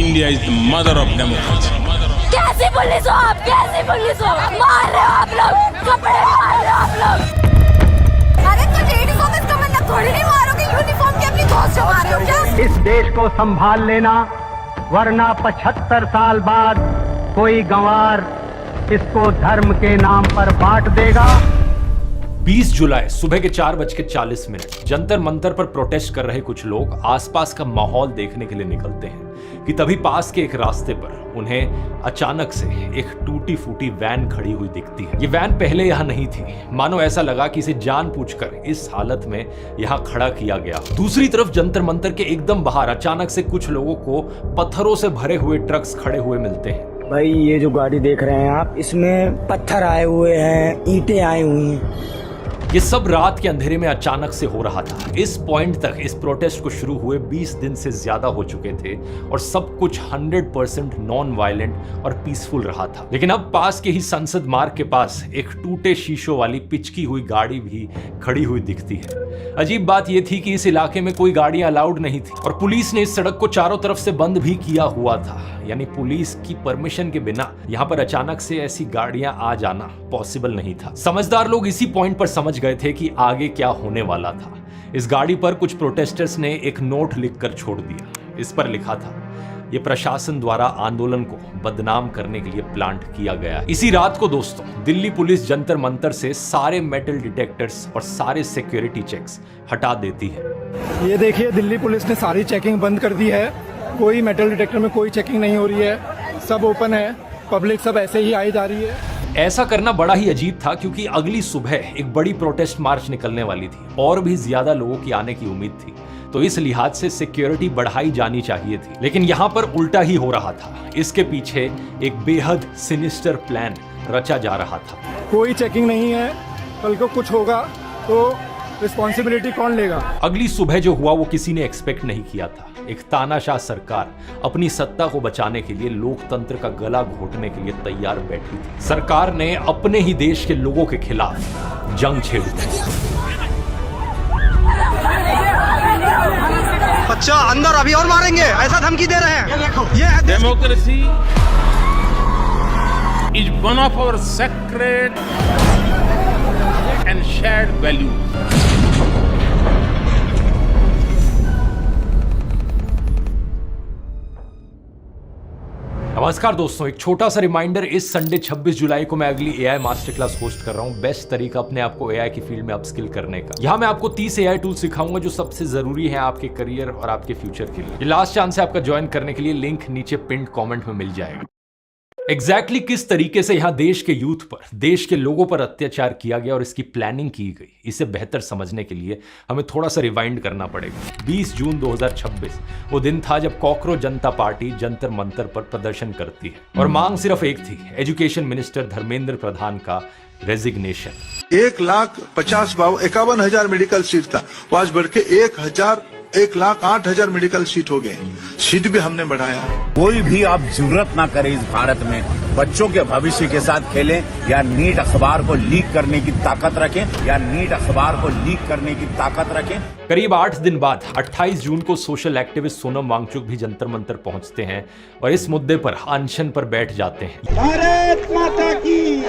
India is the mother of democracy. कैसी police हो आप? कैसी पुलिस हो? मार रहे हो आप लोग, कपड़े मार रहे हो आप लोग। अरे तो लेडीज को इसका मतलब थोड़ी नहीं मारोगे, यूनिफॉर्म के अपनी धौंस जमा रहे हो क्या? इस देश को संभाल लेना, वरना 75 साल बाद कोई गंवार इसको धर्म के नाम पर बांट देगा। 20 जुलाई सुबह के 4:40 जंतर मंतर पर प्रोटेस्ट कर रहे कुछ लोग आसपास का माहौल देखने के लिए निकलते हैं कि तभी पास के एक रास्ते पर उन्हें अचानक से एक टूटी फूटी वैन खड़ी हुई दिखती है। ये वैन पहले यहाँ नहीं थी, मानो ऐसा लगा कि इसे जानबूझकर इस हालत में यहाँ खड़ा किया गया। दूसरी तरफ जंतर मंतर के एकदम बाहर अचानक से कुछ लोगों को पत्थरों से भरे हुए ट्रक्स खड़े हुए मिलते हैं। भाई ये जो गाड़ी देख रहे हैं आप, इसमें पत्थर आए हुए हैं, ईंटें आई हुई हैं। ये सब रात के अंधेरे में अचानक से हो रहा था। इस पॉइंट तक इस प्रोटेस्ट को शुरू हुए 20 दिन से ज्यादा हो चुके थे और सब कुछ 100% नॉन वायलेंट और पीसफुल रहा था। लेकिन अब पास के ही संसद मार्ग के पास एक टूटे शीशों वाली पिचकी हुई गाड़ी भी खड़ी हुई दिखती है। अजीब बात यह थी कि इस इलाके में कोई गाड़ियां अलाउड नहीं थी और पुलिस ने इस सड़क को चारों तरफ से बंद भी किया हुआ था। यानी पुलिस की परमिशन के बिना यहाँ पर अचानक से ऐसी गाड़ियां आ जाना पॉसिबल नहीं था। समझदार लोग इसी पॉइंट पर समझ गए थे कि आगे क्या होने वाला था। इस गाड़ी पर कुछ प्रोटेस्टर्स ने एक नोट लिखकर छोड़ दिया। इस पर लिखा था, ये प्रशासन द्वारा आंदोलन को बदनाम करने के लिए प्लांट किया गया। इसी रात को दोस्तों, दिल्ली पुलिस जंतर मंतर से सारे मेटल डिटेक्टर्स और सारे सिक्योरिटी चेक्स हटा देती है। ये देखिए, दिल्ली पुलिस ने सारी चेकिंग बंद कर दी है। कोई मेटल डिटेक्टर में कोई चेकिंग नहीं हो रही है, सब ओपन है, पब्लिक सब ऐसे ही आई जा रही है। ऐसा करना बड़ा ही अजीब था क्योंकि अगली सुबह एक बड़ी प्रोटेस्ट मार्च निकलने वाली थी और भी ज्यादा लोगों की आने की उम्मीद थी, तो इस लिहाज से सिक्योरिटी बढ़ाई जानी चाहिए थी। लेकिन यहाँ पर उल्टा ही हो रहा था। इसके पीछे एक बेहद सिनिस्टर प्लान रचा जा रहा था। कोई चेकिंग नहीं है, कल को कुछ होगा तो रिस्पॉन्सिबिलिटी कौन लेगा? अगली सुबह जो हुआ वो किसी ने एक्सपेक्ट नहीं किया था। एक तानाशाह सरकार अपनी सत्ता को बचाने के लिए लोकतंत्र का गला घोटने के लिए तैयार बैठी थी। सरकार ने अपने ही देश के लोगों के खिलाफ जंग छेड़ दी। बच्चा अंदर, अभी और मारेंगे, ऐसा धमकी दे रहे हैं। ये है Democracy is one of our sacred and shared values. नमस्कार दोस्तों, एक छोटा सा रिमाइंडर, इस संडे 26 जुलाई को मैं अगली एआई मास्टर क्लास होस्ट कर रहा हूं। बेस्ट तरीका अपने आप को एआई की फील्ड में अपस्किल करने का। यहां मैं आपको 30 एआई टूल सिखाऊंगा जो सबसे जरूरी है आपके करियर और आपके फ्यूचर के लिए। ये लास्ट चांस है आपका ज्वाइन करने के लिए, लिंक नीचे पिन्ड कमेंट में मिल जाएगा। एग्जैक्टली किस तरीके से यहाँ देश के यूथ पर, देश के लोगों पर अत्याचार किया गया और इसकी प्लानिंग की गई, इसे बेहतर समझने के लिए हमें थोड़ा सा रिवाइंड करना पड़ेगा। 20 जून 2026 वो दिन था जब कॉकरोच जनता पार्टी जंतर मंतर पर प्रदर्शन करती है और मांग सिर्फ एक थी, एजुकेशन मिनिस्टर धर्मेंद्र प्रधान का रेजिग्नेशन। 1,51,000 मेडिकल सीट था, वो आज बढ़ के 1,08,000 मेडिकल सीट हो गए। सीट भी हमने बढ़ाया। कोई भी आप जरूरत ना करे इस भारत में बच्चों के भविष्य के साथ खेलें या नीट अखबार को लीक करने की ताकत रखें। करीब 8 दिन बाद 28 जून को सोशल एक्टिविस्ट सोनम वांगचुक भी जंतर मंतर पहुंचते हैं और इस मुद्दे पर अनशन पर बैठ जाते हैं। भारत माता की।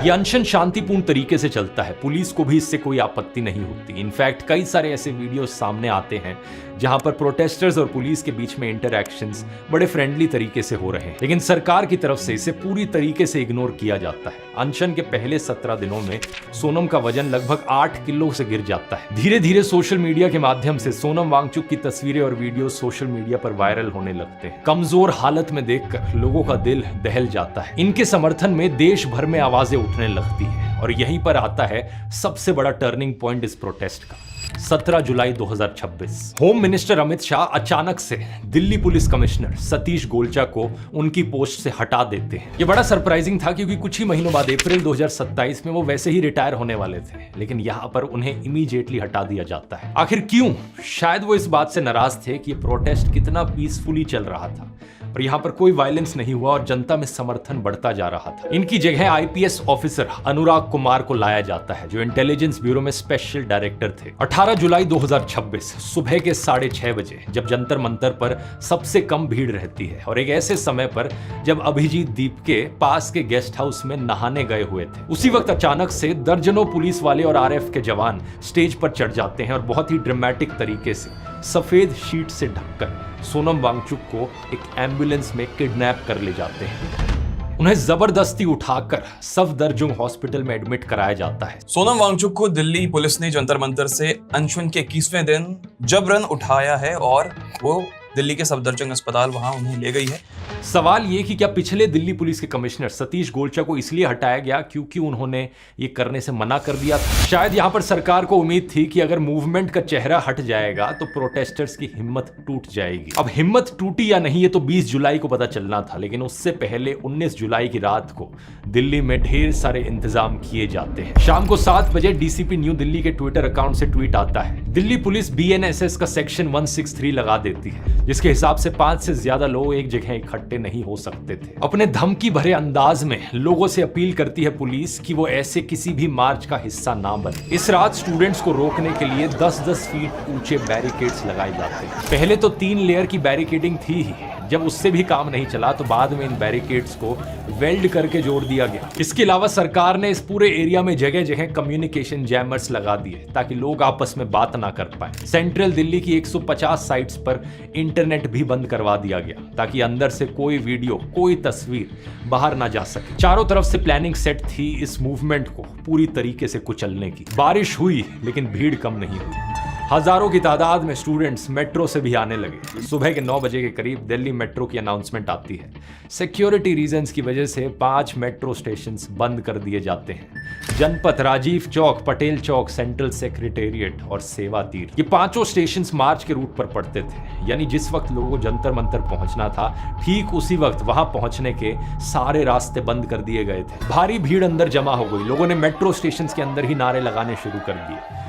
ये अनशन शांतिपूर्ण तरीके से चलता है, पुलिस को भी इससे कोई आपत्ति नहीं होती। इनफैक्ट कई सारे ऐसे वीडियो सामने आते हैं जहां पर प्रोटेस्टर्स और पुलिस के बीच में इंटरैक्शंस बड़े फ्रेंडली तरीके से हो रहे हैं, लेकिन सरकार की तरफ से इसे पूरी तरीके से इग्नोर किया जाता है। अनशन के पहले 17 दिनों में सोनम का वजन लगभग 8 किलो से गिर जाता है। धीरे धीरे सोशल मीडिया के माध्यम से सोनम वांगचुक की तस्वीरें और वीडियो सोशल मीडिया पर वायरल होने लगते हैं। कमजोर हालत में देखकर लोगों का दिल दहल जाता है। इनके समर्थन में देश भर में आवाजें उठने लगती है और यहीं पर आता है सबसे बड़ा टर्निंग पॉइंट इस प्रोटेस्ट का। 17 जुलाई 2026 होम मिनिस्टर अमित शाह अचानक से दिल्ली पुलिस कमिश्नर सतीश गोलचा को उनकी पोस्ट से हटा देते हैं। यह बड़ा सरप्राइजिंग था क्योंकि कुछ ही महीनों बाद अप्रैल 2027 में वो वैसे ही रिटायर होने वाले थे, लेकिन यहां पर उन्हें इमीडिएटली हटा दिया जाता है। आखिर क्यों? शायद वो इस बात से नाराज थे कि ये प्रोटेस्ट कितना पीसफुली चल रहा था। और यहाँ पर कोई वायलेंस नहीं हुआ और जनता में समर्थन बढ़ता जा रहा था। इनकी जगह आईपीएस ऑफिसर अनुराग कुमार को लाया जाता है, जो इंटेलिजेंस ब्यूरो में स्पेशल डायरेक्टर थे। 18 जुलाई 2026 सुबह के 6:30 बजे, जब जंतर मंतर पर सबसे कम भीड़ रहती है और एक ऐसे समय पर जब अभिजीत दीप के पास के गेस्ट हाउस में नहाने गए हुए थे, उसी वक्त अचानक से दर्जनों पुलिस वाले और आरएफ के जवान स्टेज पर चढ़ जाते हैं और बहुत ही ड्रामेटिक तरीके से सफेद शीट से ढककर सोनम वांगचुक को एक एम्बुलेंस में किडनैप कर ले जाते हैं। उन्हें जबरदस्ती उठाकर सफदरजंग हॉस्पिटल में एडमिट कराया जाता है। सोनम वांगचुक को दिल्ली पुलिस ने जंतर मंतर से अनशन के 21वें दिन जबरन उठाया है और वो दिल्ली के सफदरजंग अस्पताल वहां उन्हें ले गई है। सवाल ये कि क्या पिछले दिल्ली पुलिस के कमिश्नर सतीश गोलचा को इसलिए हटाया गया क्योंकि उन्होंने ये करने से मना कर दिया था? शायद यहां पर सरकार को उम्मीद थी कि अगर मूवमेंट का चेहरा हट जाएगा तो प्रोटेस्टर्स की हिम्मत टूट जाएगी। अब हिम्मत टूटी या नहीं ये तो 20 जुलाई को पता चलना था, लेकिन उससे पहले 19 जुलाई की रात को दिल्ली में ढेर सारे इंतजाम किए जाते हैं। शाम को 7 बजे डीसीपी न्यू दिल्ली के ट्विटर अकाउंट से ट्वीट आता है, दिल्ली पुलिस बीएनएसएस का सेक्शन 163 लगा देती है, जिसके हिसाब से 5 से ज्यादा लोग एक जगह इकट्ठे नहीं हो सकते थे। अपने धमकी भरे अंदाज में लोगों से अपील करती है पुलिस कि वो ऐसे किसी भी मार्च का हिस्सा ना बने। इस रात स्टूडेंट्स को रोकने के लिए 10-10 फीट ऊंचे बैरिकेड्स लगाए जाते हैं। पहले तो 3 लेयर की बैरिकेडिंग थी ही, जब उससे भी काम नहीं चला तो बाद में इन बैरिकेड्स को वेल्ड करके जोड़ दिया गया। इसके अलावा सरकार ने इस पूरे एरिया में जगह जगह कम्युनिकेशन जैमर्स लगा दिए ताकि लोग आपस में बात ना कर पाए। सेंट्रल दिल्ली की 150 साइट्स पर इंटरनेट भी बंद करवा दिया गया ताकि अंदर से कोई वीडियो, कोई तस्वीर बाहर ना जा सके। चारों तरफ से प्लानिंग सेट थी इस मूवमेंट को पूरी तरीके से कुचलने की। बारिश हुई लेकिन भीड़ कम नहीं हुई। हजारों की तादाद में स्टूडेंट्स मेट्रो से भी आने लगे। सुबह के 9 बजे के करीब दिल्ली मेट्रो की अनाउंसमेंट आती है। सिक्योरिटी रीजंस की वजह से 5 मेट्रो स्टेशंस बंद कर दिए जाते हैं। जनपथ, राजीव चौक, पटेल चौक, सेंट्रल सेक्रेटेरिएट और सेवा तीर, ये 5 स्टेशंस मार्च के रूट पर पड़ते थे। यानी जिस वक्त लोगों को जंतर मंतर पहुंचना था, ठीक उसी वक्त वहां पहुंचने के सारे रास्ते बंद कर दिए गए थे। भारी भीड़ अंदर जमा हो गई। लोगों ने मेट्रो स्टेशंस के अंदर ही नारे लगाने शुरू कर दिए।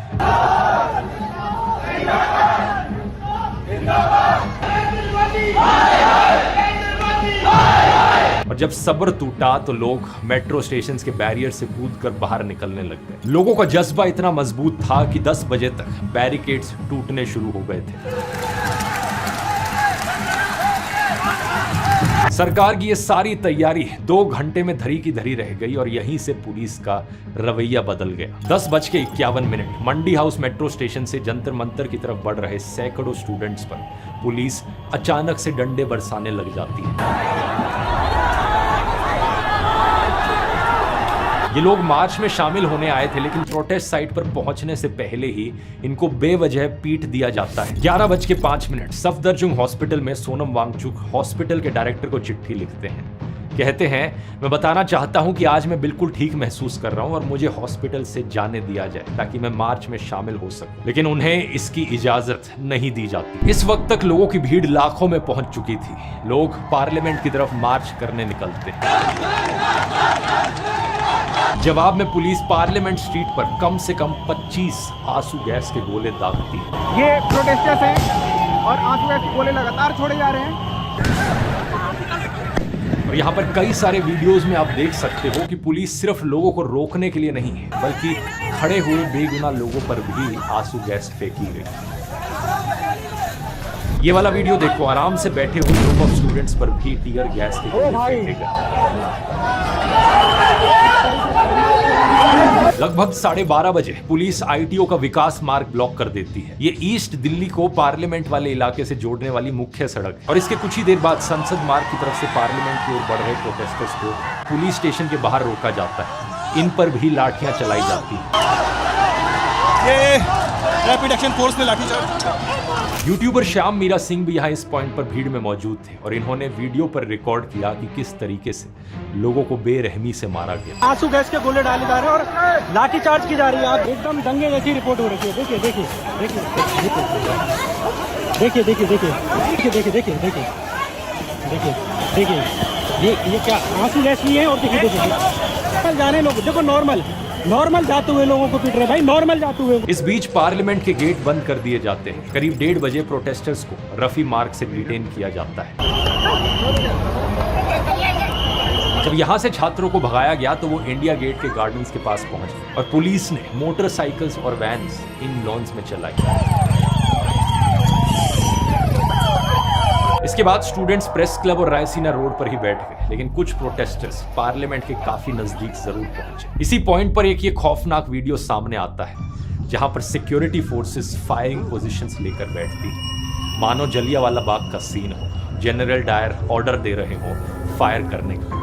और जब सब्र टूटा तो लोग मेट्रो स्टेशन के बैरियर से कूदकर बाहर निकलने लग गए। लोगों का जज्बा इतना मजबूत था कि 10 बजे तक बैरिकेड्स टूटने शुरू हो गए थे। सरकार की ये सारी तैयारी 2 घंटे में धरी की धरी रह गई और यहीं से पुलिस का रवैया बदल गया। 10:51 मंडी हाउस मेट्रो स्टेशन से जंतर मंतर की तरफ बढ़ रहे सैकड़ों स्टूडेंट्स पर पुलिस अचानक से डंडे बरसाने लग जाती है। ये लोग मार्च में शामिल होने आए थे, लेकिन प्रोटेस्ट साइट पर पहुंचने से पहले ही इनको बेवजह पीट दिया जाता है। 11:05 सफदरजंग हॉस्पिटल में सोनम वांगचुक हॉस्पिटल के डायरेक्टर को चिट्ठी लिखते हैं। कहते हैं, मैं बताना चाहता हूं कि आज मैं बिल्कुल ठीक महसूस कर रहा हूं और मुझे हॉस्पिटल से जाने दिया जाए ताकि मैं मार्च में शामिल हो सकूं। लेकिन उन्हें इसकी इजाजत नहीं दी जाती। इस वक्त तक लोगों की भीड़ लाखों में पहुंच चुकी थी। लोग पार्लियामेंट की तरफ मार्च करने निकलते। जवाब में पुलिस पार्लियामेंट स्ट्रीट पर कम से कम 25 आंसू गैस के गोले दागती है। ये प्रोटेस्टर्स हैं और आंसू गैस के गोले लगातार छोड़े जा रहे हैं। और यहाँ पर कई सारे वीडियोस में आप देख सकते हो कि पुलिस सिर्फ लोगों को रोकने के लिए नहीं है, बल्कि खड़े हुए बेगुनाह लोगों पर भी आंसू गैस फेंकी गई। ये वाला वीडियो देखो, आराम से बैठे हुए ग्रुप ऑफ स्टूडेंट्स पर भी टीयर गैस के गोले फेंके गए। लगभग 12:30 बजे पुलिस आईटीओ का विकास मार्ग ब्लॉक कर देती है। ये ईस्ट दिल्ली को पार्लियामेंट वाले इलाके से जोड़ने वाली मुख्य सड़क है। और इसके कुछ ही देर बाद संसद मार्ग की तरफ से पार्लियामेंट की ओर बढ़ रहे प्रोटेस्टर्स को पुलिस स्टेशन के बाहर रोका जाता है। इन पर भी लाठियां चलाई जाती हैं। ये रैपिड एक्शन फोर्स ने लाठीचार्ज। यूट्यूबर श्याम मीरा सिंह भी यहाँ इस पॉइंट पर भीड़ में मौजूद थे और इन्होंने वीडियो पर रिकॉर्ड किया कि किस तरीके से लोगों को बेरहमी से मारा गया। आंसू गैस के गोले डाले जा रहे हैं और लाठीचार्ज की जा रही है। आप एकदम दंगे जैसी रिपोर्ट हो रही है। देखिए देखिए देखिए देखिए देखिए देखिए देखिए देखिए देखिए देखिए देखिए देखिए ये क्या आंसू गैस नहीं है। और देखिए देखिए जाने लोग देखो नॉर्मल नॉर्मल जाते हुए लोगों को पीट रहे भाई, नॉर्मल जाते हुए। इस बीच पार्लियामेंट के गेट बंद कर दिए जाते हैं। करीब 1:30 बजे प्रोटेस्टर्स को रफी मार्ग से डिटेन किया जाता है। जब यहां से छात्रों को भगाया गया तो वो इंडिया गेट के गार्डन्स के पास पहुंचे और पुलिस ने मोटरसाइकिल्स और वैन्स इन लॉन्स में चलाई। इसके बाद स्टूडेंट्स प्रेस क्लब और रायसीना रोड पर ही बैठ गए, लेकिन कुछ प्रोटेस्टर्स पार्लियामेंट के काफी नजदीक जरूर पहुंचे। इसी पॉइंट पर एक ये खौफनाक वीडियो सामने आता है जहां पर सिक्योरिटी फोर्सेस फायरिंग पोजीशंस लेकर बैठती हैं, मानो जलियांवाला बाग का सीन हो। जनरल डायर ऑर्डर दे रहे हो फायर करने का।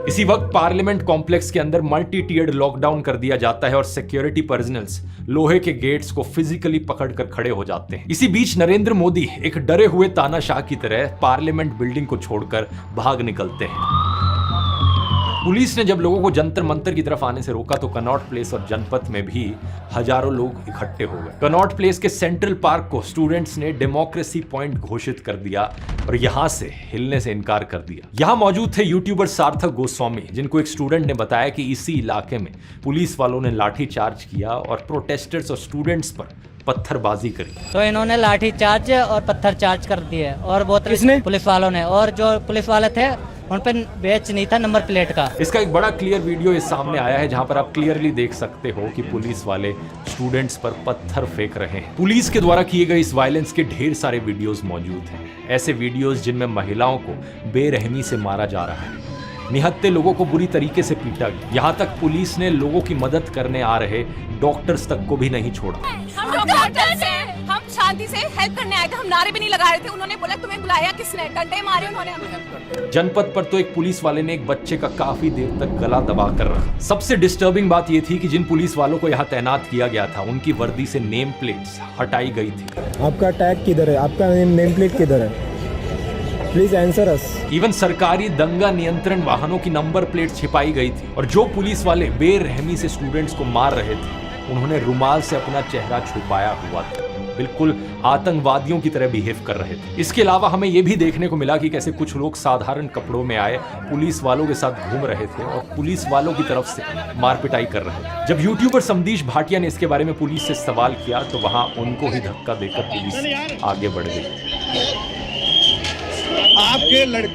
इसी वक्त पार्लियामेंट कॉम्प्लेक्स के अंदर मल्टी टियर्ड लॉकडाउन कर दिया जाता है और सिक्योरिटी पर्सनल्स लोहे के गेट्स को फिजिकली पकड़कर खड़े हो जाते हैं। इसी बीच नरेंद्र मोदी एक डरे हुए तानाशाह की तरह पार्लियामेंट बिल्डिंग को छोड़कर भाग निकलते हैं। पुलिस ने जब लोगों को जंतर मंतर की तरफ आने से रोका तो कनॉट प्लेस और जनपथ में भी हजारों लोग इकट्ठे हो गए। कनॉट प्लेस के सेंट्रल पार्क को स्टूडेंट्स ने डेमोक्रेसी पॉइंट घोषित कर दिया और यहां से हिलने से इनकार कर दिया। यहां मौजूद थे यूट्यूबर सार्थक गोस्वामी, जिनको एक स्टूडेंट ने बताया कि इसी इलाके में पुलिस वालों ने लाठीचार्ज किया और प्रोटेस्टर्स और स्टूडेंट्स पर पत्थरबाजी करी। तो इन्होंने लाठीचार्ज और पत्थर चार्ज कर दिए और बहुत पुलिस वालों ने, और जो पुलिस वाले थे उन पर बैच नहीं था नंबर प्लेट का। इसका एक बड़ा क्लियर वीडियो इस सामने आया है जहां पर आप क्लियरली देख सकते हो कि पुलिस वाले स्टूडेंट्स पर पत्थर फेंक रहे हैं। पुलिस के द्वारा किए गए इस वायलेंस के ढेर सारे वीडियोस मौजूद हैं, ऐसे वीडियोस जिनमें महिलाओं को बेरहमी से मारा जा रहा है, निहत्थे लोगों को बुरी तरीके से पीटा गया। यहाँ तक पुलिस ने लोगों की मदद करने आ रहे डॉक्टर्स तक को भी नहीं छोड़ा। हम डॉक्टर्स हैं, हम शांति से हेल्प करने आए थे, हम नारे भी नहीं लगा रहे थे। उन्होंने बोला तुम्हें बुलाया किसने, डंडे मारे उन्होंने हमें। जनपद पर तो एक पुलिस वाले ने एक बच्चे का काफी देर तक गला दबा कर रखा। सबसे डिस्टर्बिंग बात यह थी कि जिन पुलिस वालों को यहाँ तैनात किया गया था उनकी वर्दी से नेम प्लेट्स हटाई गई थी। आपका टैग किधर है, आपका नेम प्लेट किधर है, प्लीज आंसर अस। इवन सरकारी दंगा नियंत्रण वाहनों की नंबर प्लेट छिपाई गई थी और जो पुलिस वाले बेरहमी से स्टूडेंट्स को मार रहे थे उन्होंने रुमाल से अपना चेहरा छुपाया हुआ था, बिल्कुल आतंकवादियों की तरह बिहेव कर रहे थे। इसके अलावा हमें यह भी देखने को मिला कि कैसे कुछ लोग साधारण कपड़ों में आए पुलिस वालों के साथ घूम रहे थे और पुलिस वालों की तरफ से मारपिटाई कर रहे थे। जब यूट्यूबर समदीश भाटिया ने इसके बारे में पुलिस से सवाल किया तो वहां उनको ही धक्का देकर पुलिस आगे बढ़ गई।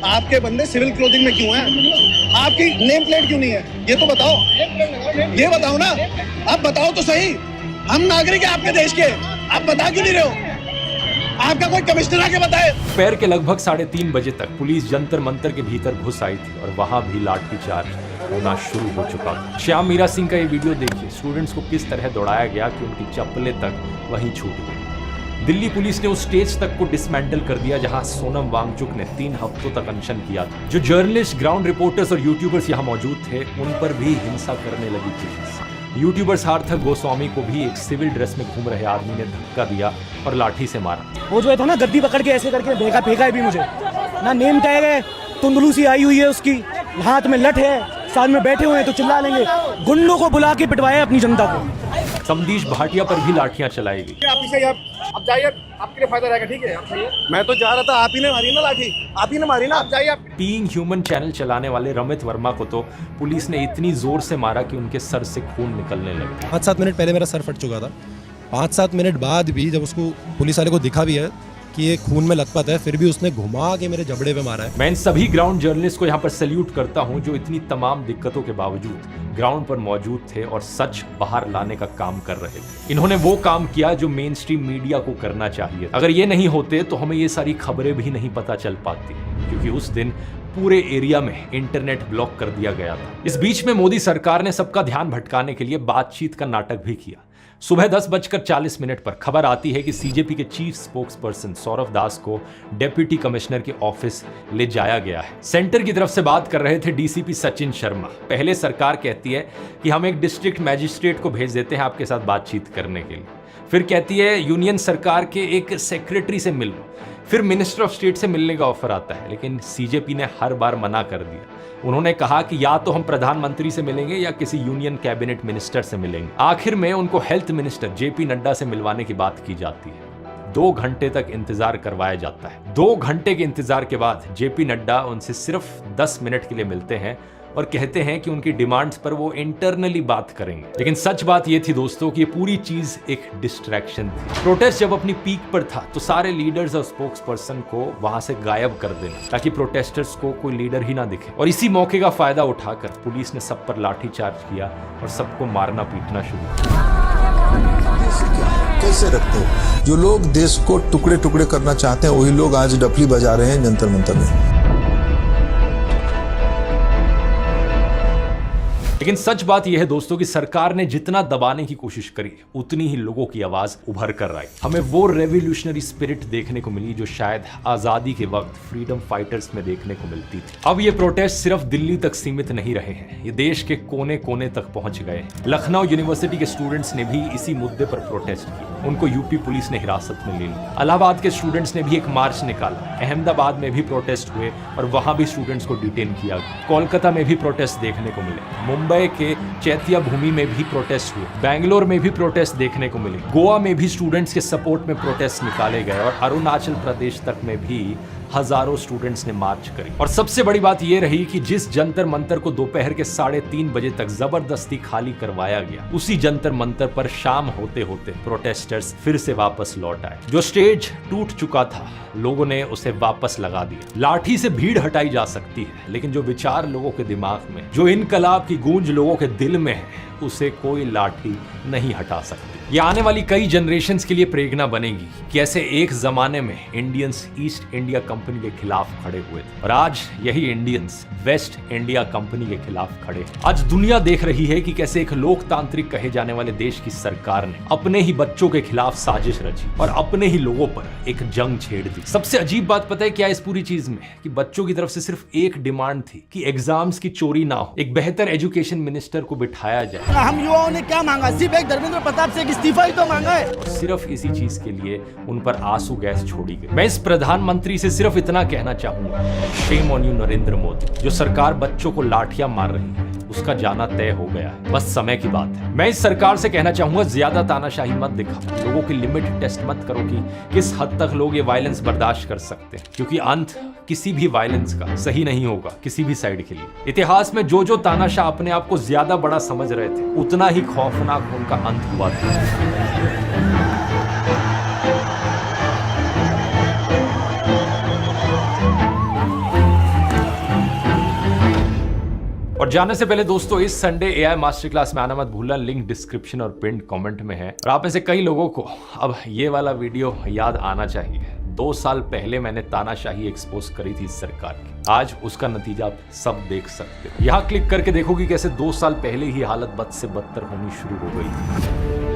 आपके बंदे सिविल क्लोथिंग में क्यों हैं? आपकी नेम प्लेट क्यों नहीं है? ये तो बताओ, ये बताओ ना, आप बताओ तो सही। हम नागरिक हैं आपके देश के, आप बता क्यों नहीं रहे हो? आपका कोई कमिश्नर आके बताए। दोपहर के लगभग 3:30 बजे तक पुलिस जंतर मंतर के भीतर घुस आई थी और वहां भी लाठीचार्ज होना शुरू हो चुका था। श्याम मीरा सिंह का ये वीडियो देखिए, स्टूडेंट्स को किस तरह दौड़ाया गया कि उनकी चप्पलें तक वहीं छूट गई। दिल्ली पुलिस ने उस स्टेज तक को डिसमेंटल कर दिया जहां सोनम वांगचुक ने 3 हफ्तों तक अनशन किया था। जो जर्नलिस्ट, ग्राउंड रिपोर्टर्स और यूट्यूबर्स यहां मौजूद थे उन पर भी हिंसा करने लगी पुलिस। यूट्यूबर सार्थक गोस्वामी को भी एक सिविल ड्रेस में घूम रहे आदमी ने धक्का दिया और लाठी से मारा। वो जो था ना, गद्दी पकड़ के ऐसे करके फेंका है भी मुझे ना, नेम टैग है, तुंदलू सी आई हुई है उसकी, हाथ में लठ है, साथ में बैठे हुए हैं तो चिल्ला लेंगे। गुंडों को बुला के पिटवाया अपनी जनता को। समदीश भाटिया पर भी लाठियां चलाई गई। आप जाइए, आपके लिए फायदा रहेगा, ठीक है? आप जाइए। मैं तो जा रहा था, आप ही ने मारी ना लाठी, आप ही ने मारी ना, आप जाइए। आप बीइंग ह्यूमन चैनल चलाने वाले रमित वर्मा को तो पुलिस ने इतनी जोर से मारा कि उनके सर से खून निकलने लगा। 5-7 मिनट पहले मेरा सर फट चुका था, 5-7 मिनट बाद भी जब उसको पुलिस वाले को दिखा भी है कि ये खून में लथपथ है, फिर भी उसने घुमा के मेरे जबड़े पे मारा है। मैं इन सभी ग्राउंड जर्नलिस्ट को यहाँ पर सैल्यूट करता हूँ जो इतनी तमाम दिक्कतों के बावजूद ग्राउंड पर मौजूद थे और सच बाहर लाने का काम कर रहे थे। इन्होंने वो काम किया जो मेन स्ट्रीम मीडिया को करना चाहिए। अगर ये नहीं होते तो हमें ये सारी खबरें भी नहीं पता चल पाती, क्योंकि उस दिन पूरे एरिया में इंटरनेट ब्लॉक कर दिया गया था। इस बीच में मोदी सरकार ने सबका ध्यान भटकाने के लिए बातचीत का नाटक भी किया। सुबह 10:40 पर खबर आती है कि सीजेपी के चीफ स्पोक्स पर्सन सौरभ दास को डेप्यूटी कमिश्नर के ऑफिस ले जाया गया है। सेंटर की तरफ से बात कर रहे थे डीसीपी सचिन शर्मा। पहले सरकार कहती है कि हम एक डिस्ट्रिक्ट मैजिस्ट्रेट को भेज देते हैं आपके साथ बातचीत करने के लिए, फिर कहती है यूनियन सरकार के एक सेक्रेटरी से मिल लो, फिर मिनिस्टर ऑफ स्टेट से मिलने का ऑफर आता है, लेकिन सीजेपी ने हर बार मना कर दिया। उन्होंने कहा कि या तो हम प्रधानमंत्री से मिलेंगे या किसी यूनियन कैबिनेट मिनिस्टर से मिलेंगे। आखिर में उनको हेल्थ मिनिस्टर जेपी नड्डा से मिलवाने की बात की जाती है। 2 घंटे तक इंतजार करवाया जाता है। 2 घंटे के इंतजार के बाद जेपी नड्डा उनसे सिर्फ 10 मिनट के लिए मिलते हैं और कहते हैं कि उनकी डिमांड्स पर वो इंटरनली बात करेंगे। लेकिन सच बात ये थी दोस्तों कि ये पूरी चीज एक डिस्ट्रैक्शन थी। प्रोटेस्ट जब अपनी पीक पर था तो सारे लीडर्स और स्पोक्स पर्सन को वहां से गायब कर देना ताकि प्रोटेस्टर्स को कोई लीडर ही ना दिखे। और इसी मौके का फायदा उठाकर पुलिस ने सब पर लाठीचार्ज किया और सबको मारना पीटना शुरू किया। कैसे रखते हो? जो लोग देश को टुकड़े टुकड़े करना चाहते हैं वही लोग आज डफली बजा रहे हैं जंतर मंतर में। लेकिन सच बात यह है दोस्तों कि सरकार ने जितना दबाने की कोशिश करी उतनी ही लोगों की आवाज उभर कर आई। हमें वो रेवोल्यूशनरी स्पिरिट देखने को मिली जो शायद आजादी के वक्त फ्रीडम फाइटर्स में देखने को मिलती थी। अब ये प्रोटेस्ट सिर्फ दिल्ली तक सीमित नहीं रहे हैं, ये देश के कोने कोने तक पहुंच गए हैं। लखनऊ यूनिवर्सिटी के स्टूडेंट्स ने भी इसी मुद्दे पर प्रोटेस्ट किया, उनको यूपी पुलिस ने हिरासत में ले लिया। इलाहाबाद के स्टूडेंट्स ने भी एक मार्च निकाला, अहमदाबाद में भी प्रोटेस्ट हुए और वहां भी स्टूडेंट्स को डिटेन किया गया। कोलकाता में भी प्रोटेस्ट देखने को मिले, मुंबई के चैत्या भूमि में भी प्रोटेस्ट हुए, बेंगलोर में भी प्रोटेस्ट देखने को मिले, गोवा में भी स्टूडेंट्स के सपोर्ट में प्रोटेस्ट निकाले गए और अरुणाचल प्रदेश तक में भी हजारों स्टूडेंट्स ने मार्च करी। और सबसे बड़ी बात यह रही कि जिस जंतर मंतर को दोपहर के 3:30 बजे तक जबरदस्ती खाली करवाया गया, उसी जंतर मंतर पर शाम होते होते प्रोटेस्टर्स फिर से वापस लौट आए। जो स्टेज टूट चुका था लोगों ने उसे वापस लगा दिया। लाठी से भीड़ हटाई जा सकती है, लेकिन जो विचार लोगों के दिमाग में, जो इनकलाब की गूंज लोगों के दिल में है, उसे कोई लाठी नहीं हटा सकती। ये आने वाली कई जनरेशंस के लिए प्रेरणा बनेगी कि ऐसे एक जमाने में इंडियंस ईस्ट इंडिया कंपनी के खिलाफ खड़े हुए थे और आज यही इंडियंस वेस्ट इंडिया कंपनी के खिलाफ खड़े हैं। आज दुनिया देख रही है कि कैसे एक लोकतांत्रिक कहे जाने वाले देश की सरकार ने अपने ही बच्चों के खिलाफ साजिश रची और अपने ही लोगों पर एक जंग छेड़ दी। सबसे अजीब बात पता है क्या इस पूरी चीज में, कि बच्चों की तरफ से सिर्फ एक डिमांड थी कि एग्जाम्स की चोरी ना हो, एक बेहतर एजुकेशन मिनिस्टर को बिठाया जाए। हम युवाओं ने क्या मांगा? सिर्फ एक धर्मेंद्र प्रताप से इस्तीफा ही तो मांगा है। और सिर्फ इसी चीज के लिए उन पर आंसू गैस छोड़ी गई। मैं इस प्रधानमंत्री से सिर्फ इतना कहना चाहूंगा, shame on you Narendra Modi. जो सरकार बच्चों को लाठियां मार रही है उसका जाना तय हो गया है, बस समय की बात है। मैं इस सरकार से कहना चाहूंगा, ज्यादा तानाशाही मत दिखाओ, लोगों की लिमिट टेस्ट मत करो कि किस हद तक लोग ये वायलेंस बर्दाश्त कर सकते हैं, क्योंकि अंत किसी भी वायलेंस का सही नहीं होगा किसी भी साइड के लिए। इतिहास में जो जो तानाशाह अपने आप को ज्यादा बड़ा समझ रहे थे, उतना ही खौफनाक उनका अंत हुआ था। और जाने से पहले दोस्तों, इस संडे एआई मास्टर क्लास में आना मत भूलना, लिंक डिस्क्रिप्शन और पिन कमेंट में है। और आप में से कई लोगों को अब ये वाला वीडियो याद आना चाहिए। 2 साल पहले मैंने तानाशाही एक्सपोज करी थी इस सरकार की, आज उसका नतीजा आप सब देख सकते हो। यहाँ क्लिक करके देखो कि कैसे 2 साल पहले ही हालत बद से बदतर होनी शुरू हो गई थी।